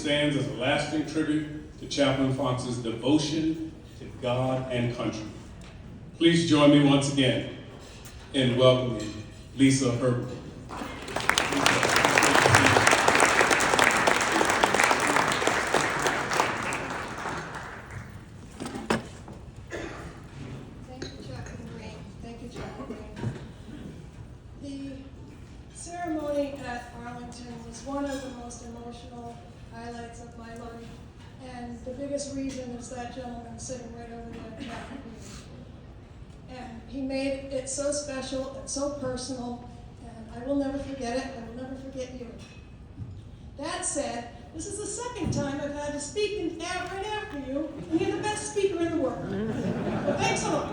Stands as a lasting tribute to Chaplain Fox's devotion to God and country. Please join me once again in welcoming Lisa Herbert. Thank you, Chaplain Green. Thank you, Chaplain Green. The ceremony at Arlington was one of the most emotional highlights of my life, and the biggest reason is that gentleman sitting right over there, Chaplain Green. And he made it so special and so personal, and I will never forget it. I will never forget you. That said, this is the second time I've had to speak right after you, and you're the best speaker in the world. So thanks a lot.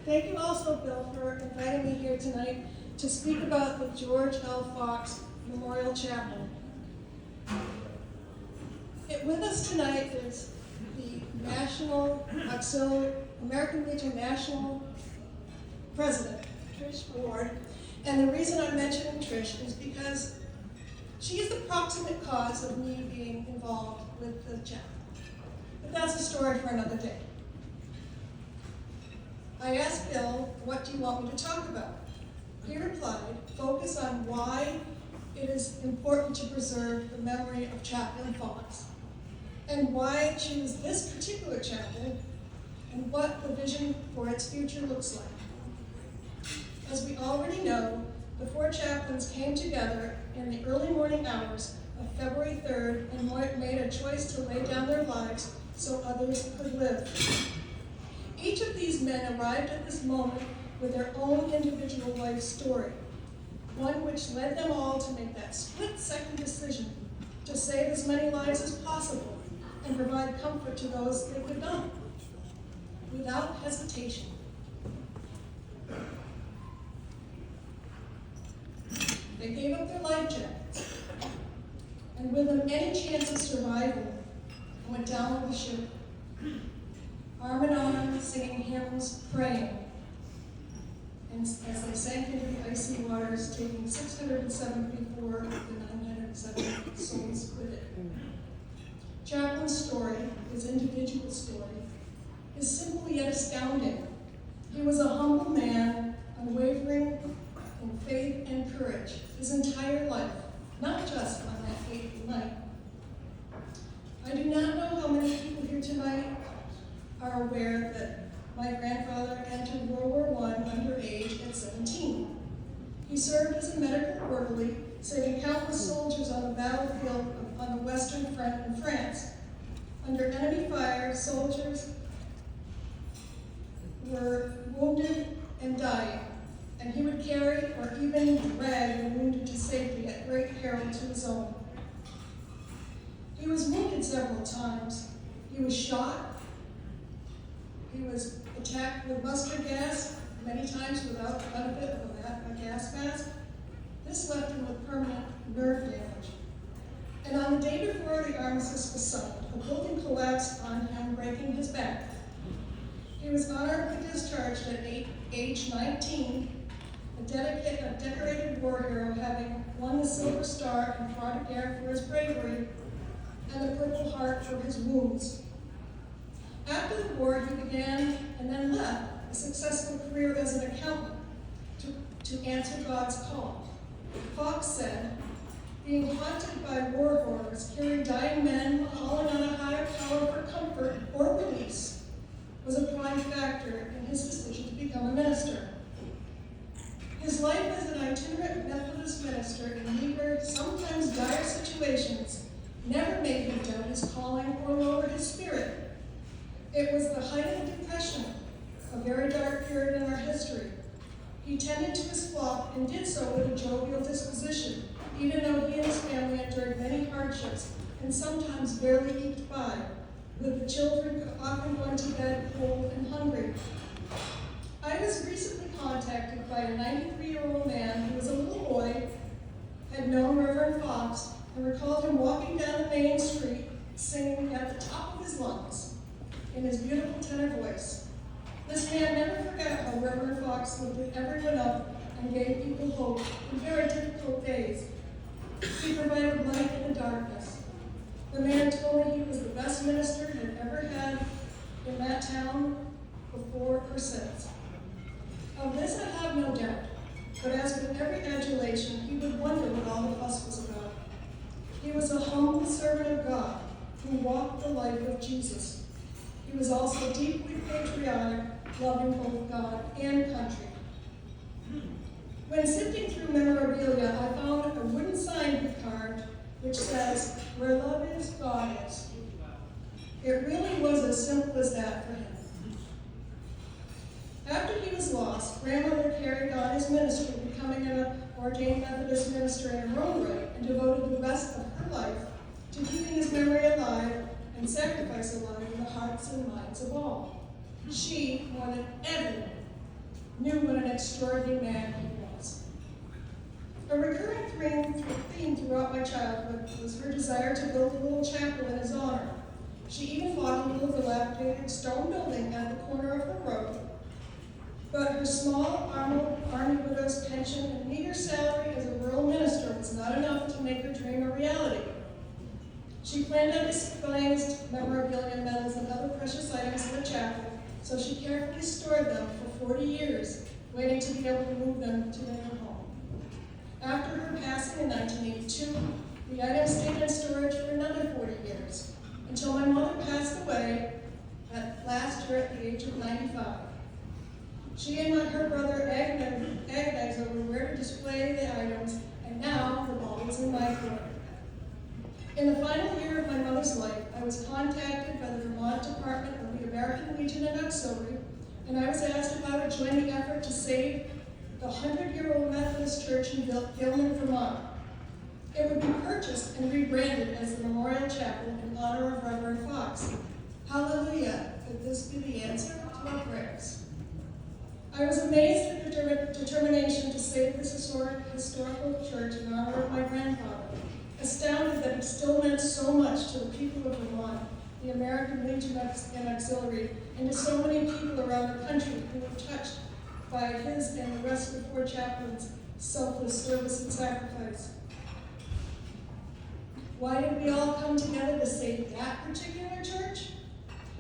Thank you also, Bill, for inviting me here tonight to speak about the George L. Fox Memorial Chapel. With us tonight is the American Legion National President, Trish Ward. And the reason I'm mentioning Trish is because she is the proximate cause of me being involved with the chapel. But that's a story for another day. I asked Bill, what do you want me to talk about? He replied, focus on why it is important to preserve the memory of Chaplain Fox, and why choose this particular chapel, and what the vision for its future looks like. As we already know, the Four Chaplains came together in the early morning hours of February 3rd and made a choice to lay down their lives so others could live. Each of these men arrived at this moment with their own individual life story, one which led them all to make that split-second decision to save as many lives as possible and provide comfort to those they could not, without hesitation. They gave up their life jackets, and with them any chance of survival, and went down with the ship, arm in arm, singing hymns, praying, and as they sank into the icy waters, taking 674 of the 970 souls with it. Chaplain's story, his individual story, is simple yet astounding. He was a humble man, unwavering in faith and courage his entire life, not just on that fateful night. I do not know how many people here tonight are aware that my grandfather entered World War I underage at 17. He served as a medical orderly, saving countless soldiers on the battlefield on the Western Front in France. Under enemy fire, soldiers were wounded and dying, and he would carry or even drag the wounded to safety at great peril to his own. He was wounded several times. He was shot. He was attacked with mustard gas, many times without the benefit of a gas mask. This left him with permanent nerve damage. And on the day before the armistice was signed, a building collapsed on him, breaking his back. He was honorably discharged at age 19, a decorated war hero, having won the Silver Star and Croix de Guerre for his bravery, and the Purple Heart for his wounds. After the war, he began and then left a successful career as an accountant to answer God's call. Fox said, being haunted by war horrors, carrying dying men, calling on a higher power for comfort or release, was a prime factor in his decision to become a minister. His life as an itinerant Methodist minister in meager, sometimes dire situations never made him doubt his calling or lower his spirit. It was the height of depression, a very dark period in our history. He tended to his flock and did so with a jovial disposition, even though he and his family endured many hardships and sometimes barely eked by, with the children often going to bed cold and hungry. I was recently contacted by a 93-year-old man who was a little boy, had known Reverend Fox, and recalled him walking down the main street singing at the top of his lungs in his beautiful tenor voice. This man never forgot how Reverend Fox lifted everyone up and gave people hope in very difficult days. He provided light in the darkness. The man told me he was the best minister he'd ever had in that town before or since. Of this I have no doubt, but as with every adulation, he would wonder what all the fuss was about. He was a humble servant of God who walked the life of Jesus. He was also deeply patriotic, loving both God and country. When sifting through memorabilia, I found a wooden sign carved which says, "Where love is, God is." It really was as simple as that for him. After he was lost, Grandmother carried on his ministry, becoming an ordained Methodist minister in her own right, and devoted the rest of her life to keeping his memory alive and sacrifice alive in the hearts and minds of all. She, more than everyone, knew what an extraordinary man he was. A recurring theme throughout my childhood was her desire to build a little chapel in his honor. She even bought a little dilapidated stone building at the corner of her road. But her small Army widow's pension and meager salary as a rural minister was not enough to make her dream a reality. She planned on displaying memorabilia, medals, and other precious items in the chapel, so she carefully stored them for 40 years, waiting to be able to move them to their new home. After her passing in 1982, the items stayed in storage for another 40 years, until my mother passed away last year at the age of 95. She and her brother agonized over where to display the items, and now the ball is in my court. In the final year of my mother's life, I was contacted by the Vermont Department of the American Legion and Auxiliary, and I was asked if I would join the effort to save the 100-year-old Methodist Church in Gilman, Vermont. It would be purchased and rebranded as the Memorial Chapel in honor of Reverend Fox. Hallelujah! Could this be the answer to our prayers? I was amazed at the determination to save this historical church in honor of my grandfather, astounded that it still meant so much to the people of Vermont, the American Legion and Auxiliary, and to so many people around the country who were touched by his and the rest of the Four Chaplains' selfless service and sacrifice. Why did we all come together to save that particular church?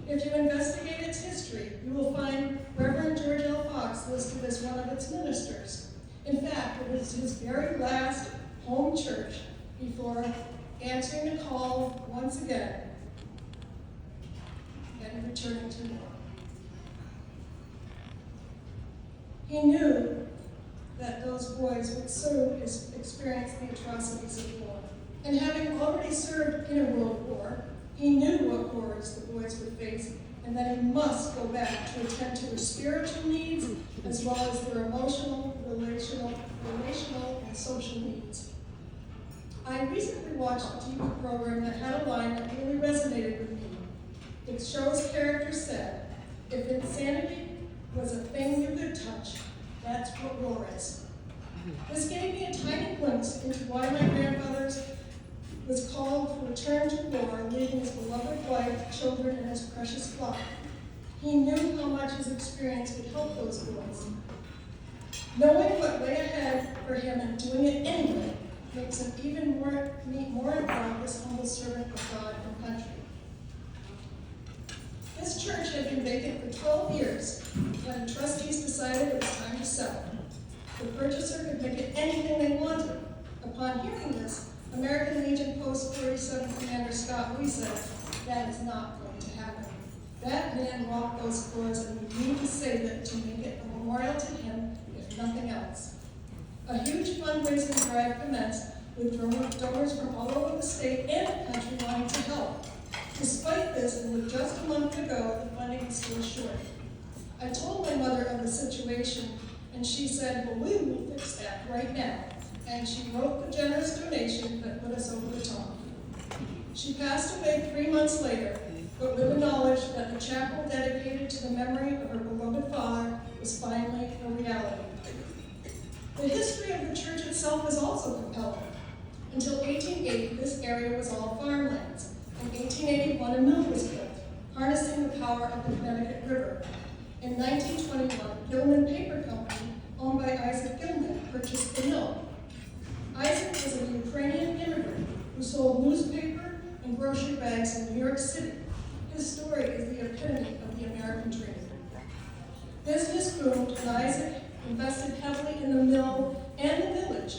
If you investigate its history, you will find Reverend George L. Fox listed as one of its ministers. In fact, it was his very last home church before answering the call once again and returning to war. He knew that those boys would soon experience the atrocities of war. And having already served in a world war, he knew what horrors the boys would face, and that he must go back to attend to their spiritual needs as well as their emotional, relational, and social needs. I recently watched a TV program that had a line that really resonated with me. It show's character said, "If insanity was a thing you could touch, that's what war is." This gave me a tiny glimpse into why my grandfather was called to return to war, leaving his beloved wife, children, and his precious flock. He knew how much his experience would help those boys. Knowing what lay ahead for him and doing it anyway makes him even more involved as humble servant of God and country. This church had been vacant for 12 years when the trustees decided it was time to sell. The purchaser could make it anything they wanted. Upon hearing this, American Legion Post 47 Commander Scott Lee said, "That is not going to happen. That man walked those floors, and we need to save it to make it a memorial to him, if nothing else." A huge fundraising drive commenced with donors from all over the state and the country wanting to help. Despite this, and with just a month to go, the funding was still short. I told my mother of the situation, and she said, "Well, we will fix that right now." And she wrote the generous donation that put us over the top. She passed away 3 months later, but with the knowledge that the chapel dedicated to the memory of her beloved father was finally a reality. The history of the church itself is also compelling. Until 1880, this area was all farmlands. In 1881, a mill was built, harnessing the power of the Connecticut River. In 1921, Gilman Paper Company, owned by Isaac Gilman, purchased the mill. Isaac was a Ukrainian immigrant who sold newspaper and grocery bags in New York City. His story is the epitome of the American dream. Business boomed and Isaac invested heavily in the mill and the village.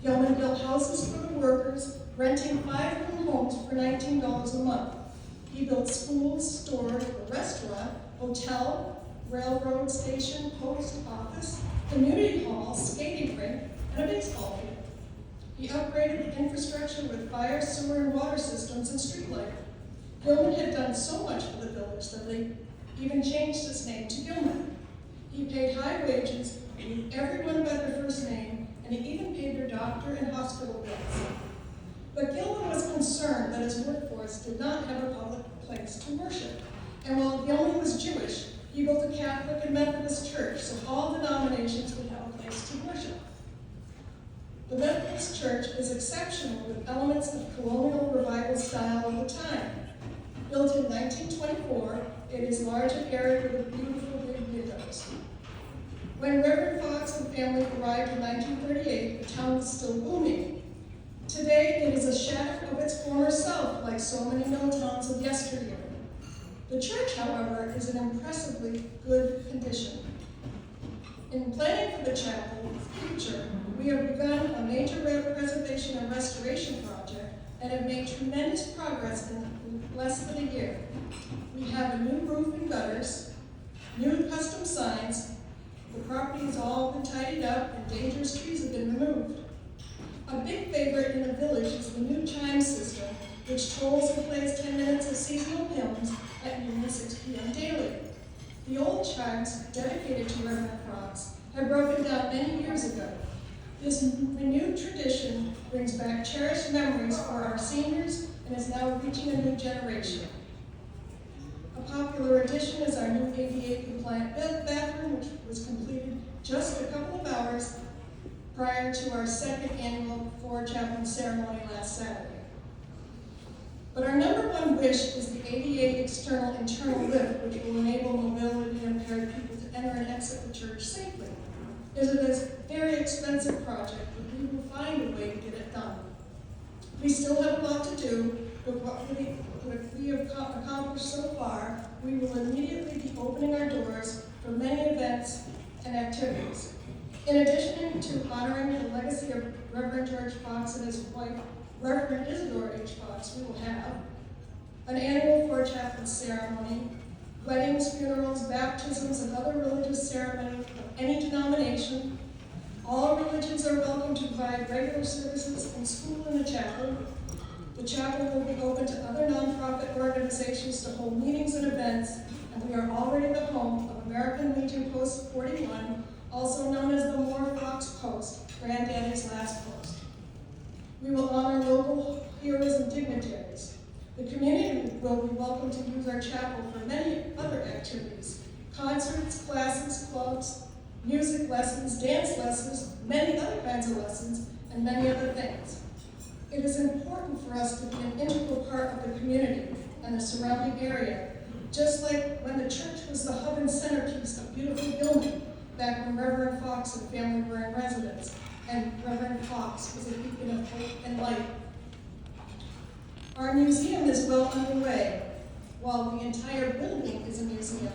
Gilman built houses for the workers, renting 5-room homes for $19 a month. He built schools, stores, a restaurant, hotel, railroad station, post office, community hall, skating rink, and a baseball field. He upgraded the infrastructure with fire, sewer, and water systems and street lighting. Gilman had done so much for the village that they even changed its name to Gilman. He paid high wages, knew everyone by their first name, and he even paid their doctor and hospital bills. But Gilman was concerned that his workforce did not have a public place to worship. And while Gilman was Jewish, he built a Catholic and Methodist church so all denominations would have a place to worship. The Methodist Church is exceptional with elements of colonial revival style of the time. Built in 1924, it is large and airy with beautiful big windows. When Reverend Fox and family arrived in 1938, the town was still booming. Today, it is a shadow of its former self, like so many mill towns of yesteryear. The church, however, is in impressively good condition. In planning for the chapel's future, we have begun a major preservation and restoration project and have made tremendous progress in less than a year. We have a new roof and gutters, new custom signs, the property has all been tidied up and dangerous trees have been removed. A big favorite in the village is the new chime system, which tolls and plays 10 minutes of seasonal hymns at noon and 6 p.m. daily. The old chimes, dedicated to Reverend Fox, had broken down many years ago. This renewed tradition brings back cherished memories for our seniors and is now reaching a new generation. A popular addition is our new ADA-compliant bathroom, which was completed just a couple of hours prior to our second annual Four Chaplains ceremony last Saturday. But our number one wish is the ADA internal lift, which will enable mobility impaired people to enter and exit the church safely. It is a very expensive project, but we will find a way to get it done. We still have a lot to do, but what we have accomplished so far, we will immediately be opening our doors for many events and activities. In addition to honoring the legacy of Reverend George Fox and his wife, Reverend Isidore H. Fox, we will have an annual Four Chaplains ceremony, weddings, funerals, baptisms, and other religious ceremonies of any denomination. All religions are welcome to provide regular services in school and the chapel. The chapel will be open to other nonprofit organizations to hold meetings and events, and we are already the home of American Legion Post 41, also known as the Moore Fox Post, Granddaddy's last post. We will honor local heroes and dignitaries. The community will be welcome to use our chapel for many other activities: concerts, classes, clubs, music lessons, dance lessons, many other kinds of lessons, and many other things. It is important for us to be an integral part of the community and the surrounding area, just like when the church was the hub and centerpiece of beautiful Gilman, back when Reverend Fox and family were in residence, and Reverend Fox was a beacon of hope and light. Our museum is well underway. While the entire building is a museum,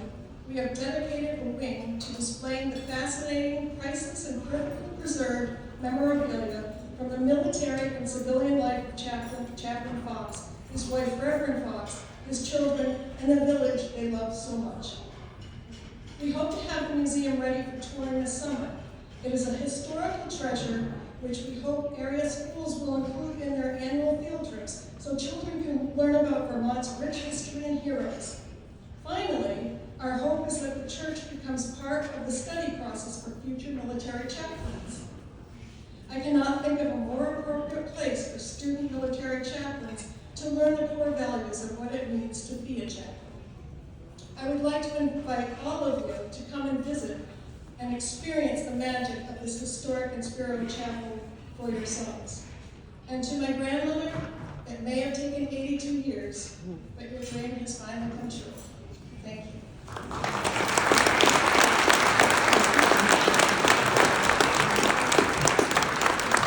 we have dedicated a wing to displaying the fascinating, priceless, and perfectly preserved memorabilia from the military and civilian life of Chaplain Fox, his wife Reverend Fox, his children, and the village they love so much. We hope to have the museum ready for touring this summer. It is a historical treasure which we hope area schools will include in their annual field trips so children can learn about Vermont's rich history and heroes. Finally, our hope is that the church becomes part of the study process for future military chaplains. I cannot think of a more appropriate place for student military chaplains to learn the core values of what it means to be a chaplain. I would like to invite all of you to come and visit and experience the magic of this historic and spiritual chapel for yourselves. And to my grandmother, it may have taken 82 years, but your dream has finally come true. Thank you.